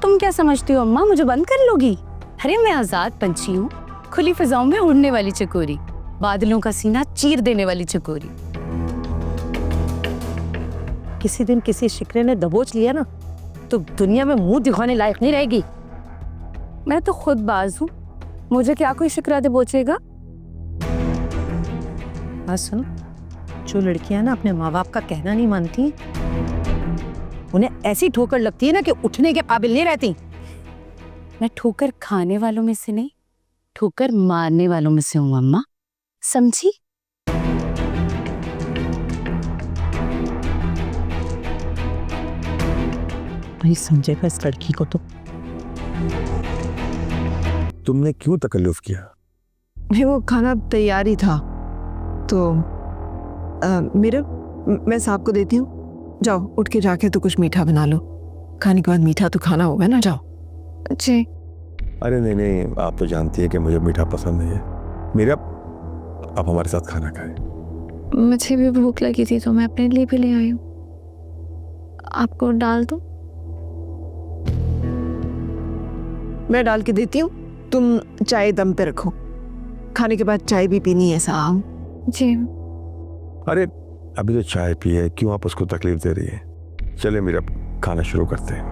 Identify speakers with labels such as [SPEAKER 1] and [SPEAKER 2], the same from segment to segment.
[SPEAKER 1] तुम क्या समझती हो अम्मा, मुझे बंद कर लोगी? अरे मैं आजाद पंछी हूँ, खुली फिजाओं में उड़ने वाली चकोरी, बादलों का सीना चीर देने वाली चकोरी।
[SPEAKER 2] किसी दिन किसी शिकरे ने दबोच लिया ना तो दुनिया में मुंह दिखाने लायक नहीं रहेगी।
[SPEAKER 1] मैं तो खुद बाज हूँ, मुझे क्या कोई शिकरा दबोचेगा?
[SPEAKER 2] हाँ सुनो, जो लड़कियां ना अपने माँ बाप का कहना नहीं मानती, उन्हें ऐसी ठोकर लगती है ना कि उठने के काबिल नहीं रहती।
[SPEAKER 1] मैं ठोकर खाने वालों में से नहीं, ठोकर मारने वालों में से हूँ अम्मा, समझी?
[SPEAKER 2] नहीं समझेगा इस लड़की को तो।
[SPEAKER 3] तुमने क्यों तकल्लुफ किया?
[SPEAKER 4] वो खाना तैयार ही था तो मेरे मैं साहब को देती हूँ। जाओ उठ के जाके तो कुछ मीठा बना लो, खाने के बाद मीठा तो खाना होगा ना, जाओ। जी।
[SPEAKER 3] अरे नहीं नहीं, आप तो जानती है कि मुझे मीठा पसंद नहीं है। मीरा, आप हमारे साथ खाना खाएं।
[SPEAKER 5] मुझे भी भूख लगी थी तो मैं अपने लिए भी ले आई हूँ। आपको डाल दूँ?
[SPEAKER 4] मैं डाल के देती हूँ, तुम चाय दम पे रखो, खाने के बाद चाय भी पीनी है साहब।
[SPEAKER 5] जी।
[SPEAKER 3] अरे अभी तो चाय पी है, क्यों आप उसको तकलीफ दे रही है? चले मीरा, खाना शुरू करते हैं।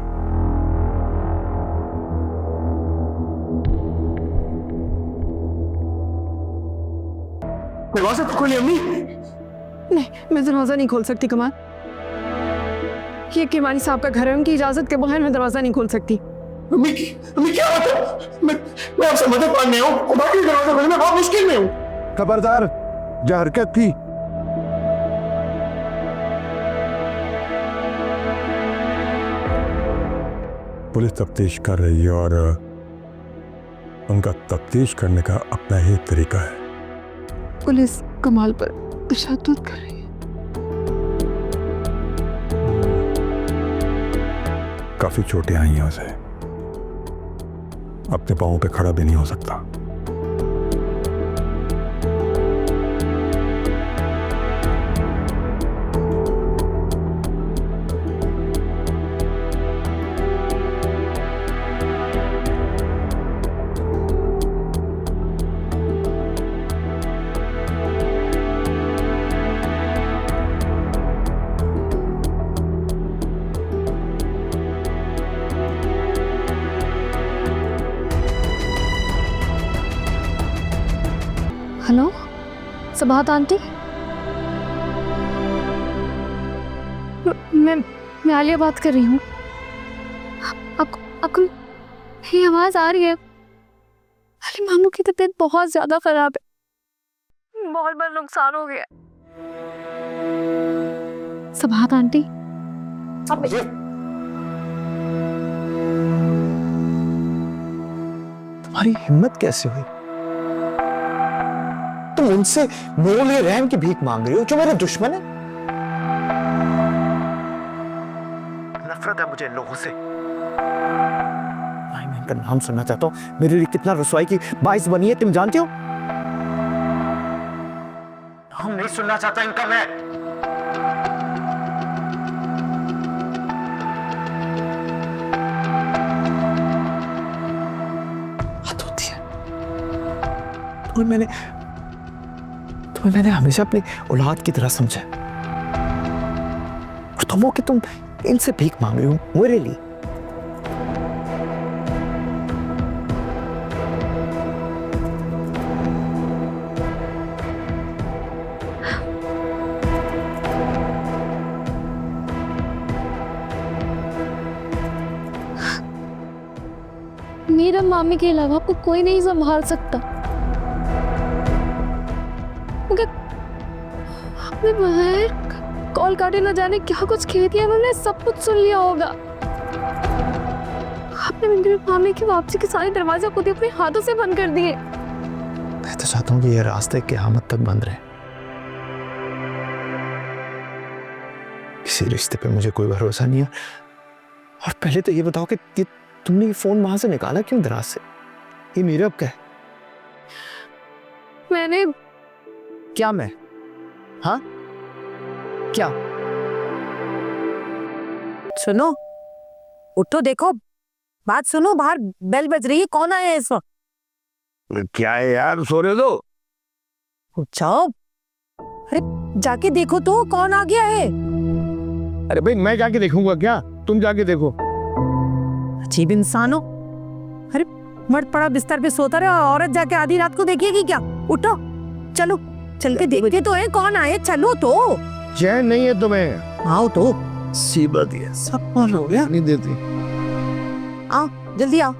[SPEAKER 4] दरवाजा तो खोलिए अम्मी। नहीं, मैं दरवाजा नहीं खोल सकती कमाल, ये किमानी साहब का घर है, उनकी इजाजत के बगैर मैं दरवाजा नहीं खोल सकती।
[SPEAKER 6] अम्मी क्या बात है? मैं आपसे मदद मांगने हूँ, बाकी दरवाजा खोलने में बहुत मुश्किल में हूँ।
[SPEAKER 3] खबरदार, जो हरकत थी। पुलिस तफ्तीश कर रही है और उनका तफ्तीश करने का अपना ही तरीका है।
[SPEAKER 4] पुलिस कमाल पर तशद्दुद कर रही है।
[SPEAKER 3] काफी चोटें आई हैं उसे, अपने पांवों पे खड़ा भी नहीं हो सकता।
[SPEAKER 5] हेलो सबात आंटी, मैं आलिया बात कर रही हूँ। आपको मेरी आवाज आ रही है? अरे मामू की तबीयत बहुत ज्यादा खराब है, बहुत बड़ा नुकसान हो गया। सबात आंटी,
[SPEAKER 6] तुम्हारी हिम्मत कैसे हुई? तुम उनसे मोले रहम की भीख मांग रही हो जो मेरा दुश्मन है। नफरत है मुझे इन लोगों से। मैं इनका नाम सुनना चाहता हूँ, मेरे लिए कितना रसवाई की बाइस बनी है तुम जानते हो। नाम नहीं सुनना चाहता इनका मैं। हद होती है। तुम्हें मैंने हमेशा अपनी औलाद की तरह समझा, और तुम हो कि तुम इनसे भीख मांग रही हो मेरे लिए।
[SPEAKER 5] मेरा मामी के अलावा आपको कोई नहीं संभाल सकता। आपने बाहर कॉल काटे न जाने क्या कुछ कह दिया, उन्होंने सब कुछ सुन लिया होगा। आपने मेरे मामी की वापसी के सारे दरवाजे खुद ही अपने हाथों से बंद कर दिए।
[SPEAKER 6] मैं तो चाहता हूँ कि ये रास्ते क़यामत तक बंद रहे। किसी रिश्ते पे मुझे कोई भरोसा नहीं है। और पहले तो ये बताओ कि तुमने ये फोन वहां से निकाला क्यों दराज से? ये मेरा अब क्या है?
[SPEAKER 5] मैंने
[SPEAKER 6] क्या मैं? हाँ क्या?
[SPEAKER 2] सुनो, उठो, देखो बात सुनो, बाहर बेल बज रही है, कौन आया है इस वक्त?
[SPEAKER 3] क्या है यार, सो रहे हो?
[SPEAKER 2] जाओ, अरे जाके देखो तो कौन आ गया है।
[SPEAKER 3] अरे भाई मैं जाके देखूंगा क्या, तुम जाके देखो।
[SPEAKER 2] अजीब इंसान हो। अरे मर्द पड़ा बिस्तर पे सोता रहे और औरत जाके आधी रात को देखेगी क्या? उठो, चलो चल के देखते तो है कौन आए, चलो तो।
[SPEAKER 3] चैन नहीं है तुम्हें?
[SPEAKER 2] आओ तो,
[SPEAKER 3] सी बात है, सब कौन हो गया, नहीं देती।
[SPEAKER 2] आओ जल्दी आओ।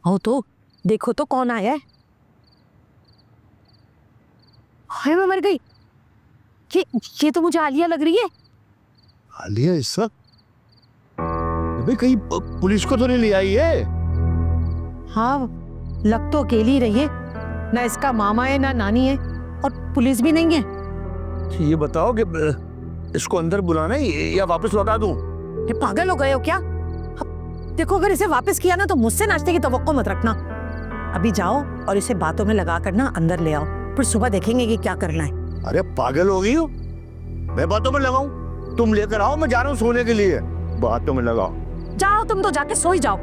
[SPEAKER 2] आओ तो, देखो तो कौन आया है। हाय मैं मर गई, ये तो मुझे आलिया लग रही है।
[SPEAKER 3] आलिया इस वक्त? अबे कहीं पुलिस को तो नहीं ले आई है?
[SPEAKER 2] हाँ, लग तो अकेली रही है, ना इसका मामा है ना नानी है और पुलिस भी नहीं है।
[SPEAKER 3] ये बताओ कि इसको अंदर बुलाना है या वापस लौटा दूं?
[SPEAKER 2] ये पागल हो गए हो क्या? अब देखो, अगर इसे वापस किया ना तो मुझसे नाश्ते की तवक्को मत रखना। अभी जाओ और इसे बातों में लगा कर ना अंदर ले आओ, फिर सुबह देखेंगे कि क्या करना है।
[SPEAKER 3] अरे पागल हो गई हो, मैं बातों में लगाऊं? तुम लेकर आओ, मैं जा रहा हूँ सोने के लिए। बातों में लगाओ।
[SPEAKER 2] जाओ तुम तो, जाके सो ही जाओ।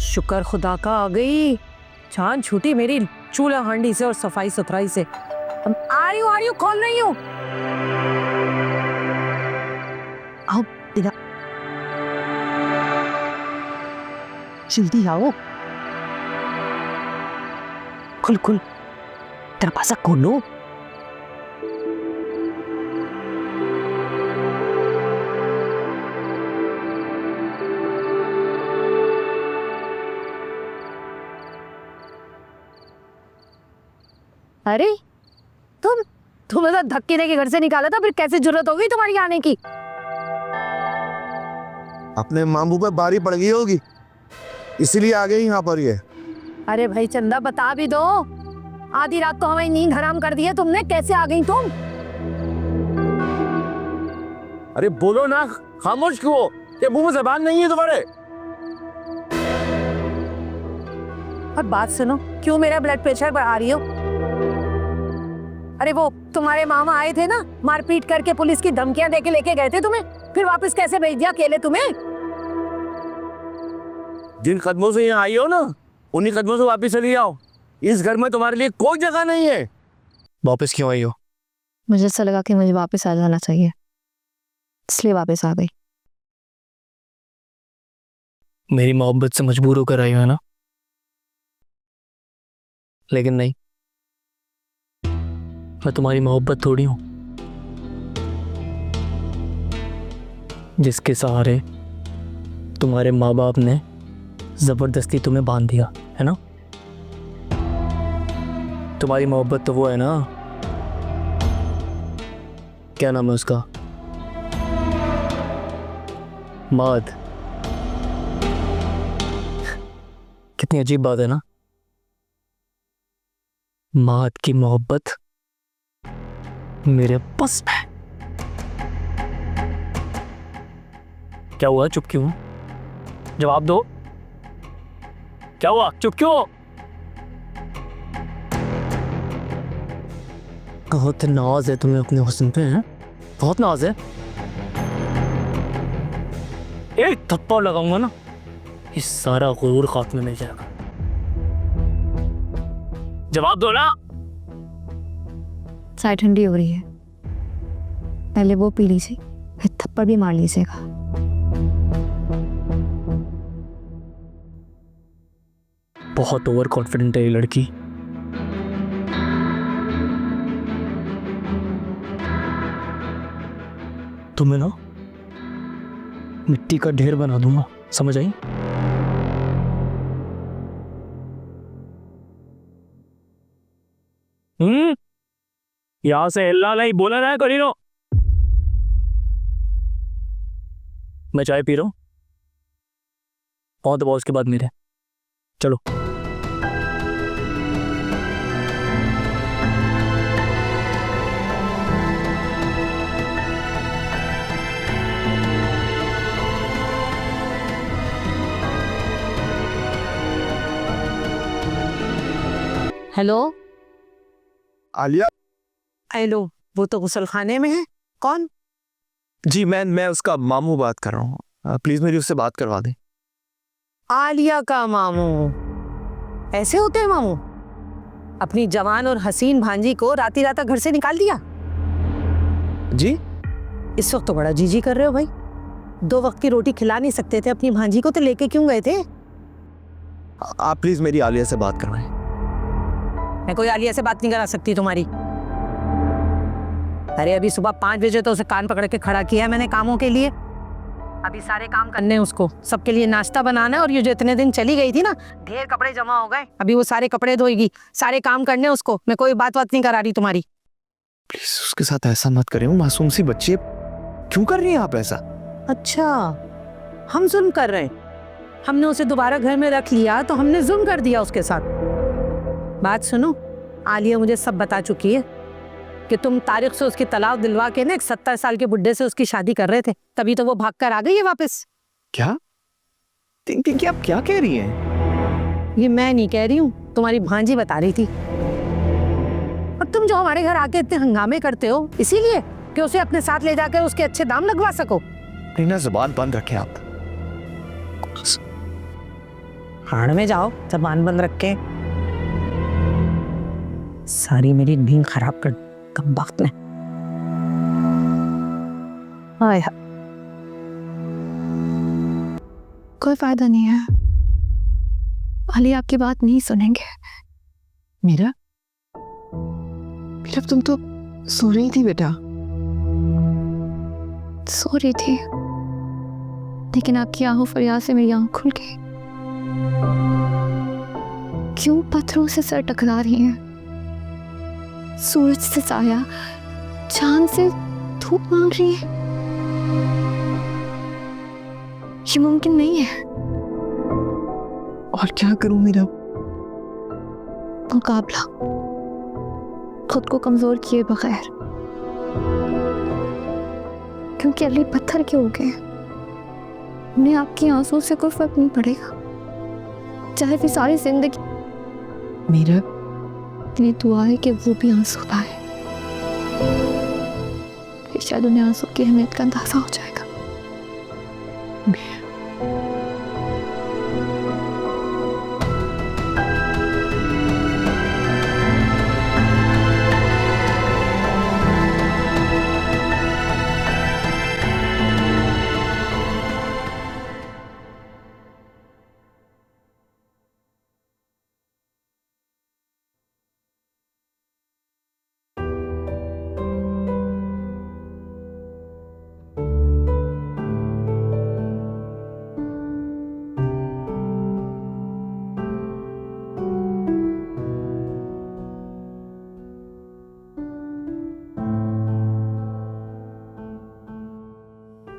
[SPEAKER 2] शुक्र खुदा का आ गई, जान छूटी मेरी चूल्हा हांडी से और सफाई सुथराई से। आ रही हूँ, खोल रही हूँ। आओ इधर, जल्दी आओ। खुल खुल, दरवाजा खोलो।
[SPEAKER 1] अरे तुम्हें तो धक्के देके घर से निकाला था, फिर कैसे जरूरत हो गई तुम्हारी आने की?
[SPEAKER 3] अपने मामू पे बारी पड़ गई होगी, इसीलिए आ गई यहाँ पर ये।
[SPEAKER 1] अरे भाई चंदा, बता भी दो, आधी रात को हमारी नींद हराम कर दी है तुमने, कैसे आ गई तुम?
[SPEAKER 3] अरे बोलो ना, खामोश क्यों हो? क्या मुंह में जबान नहीं है तुम्हारे?
[SPEAKER 2] और बात सुनो, क्यों मेरा ब्लड प्रेशर बढ़ा रही हो? अरे वो तुम्हारे मामा आए थे ना, मारपीट करके पुलिस की धमकियां देके लेके गए थे तुम्हें, फिर वापस कैसे भेज दिया अकेले तुम्हें?
[SPEAKER 3] जिन कदमों से यहाँ आई हो ना, उन्हीं कदमों से वापस चली जाओ। इस घर में तुम्हारे लिए कोई जगह नहीं है।
[SPEAKER 6] वापस क्यों आई हो?
[SPEAKER 5] मुझे ऐसा लगा कि मुझे वापस आ जाना चाहिए, इसलिए वापस आ गई।
[SPEAKER 6] मेरी मोहब्बत से मजबूर होकर आई हो है ना? लेकिन नहीं, मैं तुम्हारी मोहब्बत थोड़ी हूं जिसके सहारे तुम्हारे माँ बाप ने जबरदस्ती तुम्हें बांध दिया है ना। तुम्हारी मोहब्बत तो वो है ना, क्या नाम है उसका, माद। कितनी अजीब बात है ना, माद की मोहब्बत मेरे बस में। क्या हुआ, चुप क्यों? जवाब दो, क्या हुआ, चुप क्यों? बहुत नाज है तुम्हें अपने हुस्न पे, हैं? बहुत नाज है। एक थप्पड़ लगाऊंगा ना, ये सारा गुरूर खात्मे में जाएगा। जवाब दो ना।
[SPEAKER 5] चाय ठंडी हो रही है, पहले वो पी लीजिए, फिर थप्पड़ भी मार लीजिएगा।
[SPEAKER 6] बहुत ओवर कॉन्फिडेंट है ये लड़की। तुम्हें ना मिट्टी का ढेर बना दूंगा, समझ आई? यहां से हिलना नहीं, बोला ना करी लो। मैं चाय पी रहा हूं, और दबाओ उसके बाद मेरे। चलो।
[SPEAKER 1] हेलो,
[SPEAKER 3] आलिया,
[SPEAKER 2] हेलो, वो तो गुसल खाने में है। कौन?
[SPEAKER 6] जी मैं उसका मामू बात कर रहा हूँ, प्लीज मेरी उससे बात करवा दें।
[SPEAKER 2] आलिया का मामू? ऐसे होते हैं मामू? अपनी जवान और हसीन भांजी को राती रात घर से निकाल दिया।
[SPEAKER 6] जी
[SPEAKER 2] इस वक्त तो बड़ा जीजी कर रहे हो भाई। 2 वक्त की रोटी खिला नहीं सकते थे अपनी भांजी को, तो लेके क्यों गए थे?
[SPEAKER 6] आप प्लीज मेरी आलिया से बात करवाएं।
[SPEAKER 2] मैं कोई आलिया से बात नहीं करा सकती तुम्हारी। अरे अभी सुबह 5 बजे तो उसे कान पकड़ के खड़ा किया है मैंने कामों के लिए। अभी सारे काम करने हैं उसको, सबके लिए नाश्ता बनाना है। और ये जो इतने दिन चली गई थी ना, ढेर कपड़े जमा हो गए, अभी वो सारे कपड़े धोएगी, सारे काम करने हैं उसको। मैं कोई बात नहीं करा रही तुम्हारी।
[SPEAKER 6] प्लीज उसके साथ ऐसा मत करें, वो मासूम सी बच्ची है, क्यों कर रही हैं आप ऐसा?
[SPEAKER 2] अच्छा, हम जुल्म कर रहे हैं? हमने उसे दोबारा घर में रख लिया तो हमने जुल्म कर दिया उसके साथ। बात सुनो, आलिया मुझे सब बता चुकी है कि तुम तारिक से उसकी तलाक दिलवा के ना एक 70 साल के बुड्ढे से उसकी शादी कर रहे थे, तभी तो वो भाग कर आ गई है वापस।
[SPEAKER 6] क्या कि आप क्या कह रही हैं?
[SPEAKER 2] ये मैं नहीं कह रही हूँ, तुम्हारी भांजी बता रही थी। और तुम जो हमारे घर आके इतने हंगामे करते हो, इसीलिए कि उसे अपने साथ ले जाकर उसके अच्छे दाम लगवा सको।
[SPEAKER 6] रीना जुबान बंद रखें आप।
[SPEAKER 2] हाड़ में जाओ, जबान बंद रख के। सारी मेरी नींद खराब कर कम वक्त में। हाय हाय।
[SPEAKER 5] कोई फायदा नहीं है, अली आपकी बात नहीं सुनेंगे।
[SPEAKER 4] मीरा, मीरा तुम तो सो रही थी बेटा।
[SPEAKER 5] सो रही थी, लेकिन आपकी आहो फरियाद से मेरी आंख खुल गई। क्यों पत्थरों से सर टकरा रही हैं? सूरज से साया, चांद से धूप मांग रही है। ये मुमकिन नहीं है।
[SPEAKER 4] और क्या करूं मीरा?
[SPEAKER 5] मुकाबला, खुद को कमजोर किए बगैर। क्योंकि अली पत्थर के हो गए, उन्हें आपकी आंसू से कोई फर्क नहीं पड़ेगा, चाहे फिर सारी जिंदगी।
[SPEAKER 4] मीरा,
[SPEAKER 5] इतनी दुआ है कि वो भी आंसू लाए, फिर शायद उन्हें आंसू की अहमियत का अंदाजा हो जाएगा।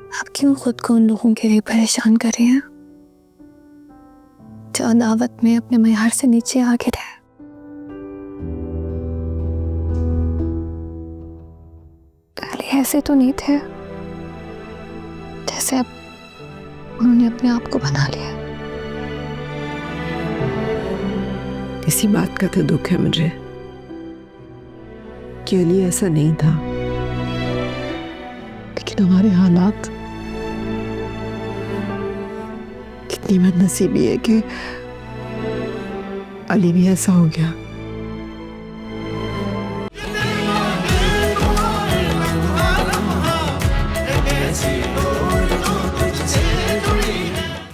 [SPEAKER 5] आप क्यों खुद को उन लोगों के लिए परेशान कर रहे हैं जो अदावत में अपने मयार से नीचे आ गिरे? पहले ऐसे तो नहीं थे जैसे अब उन्होंने अपने आप को बना लिया।
[SPEAKER 4] इसी बात का तो दुख है मुझे कि अली ऐसा नहीं था, लेकिन हमारे हालात कितनी बदनसीबी है कि अली भी ऐसा हो गया।
[SPEAKER 7] ऐसी हो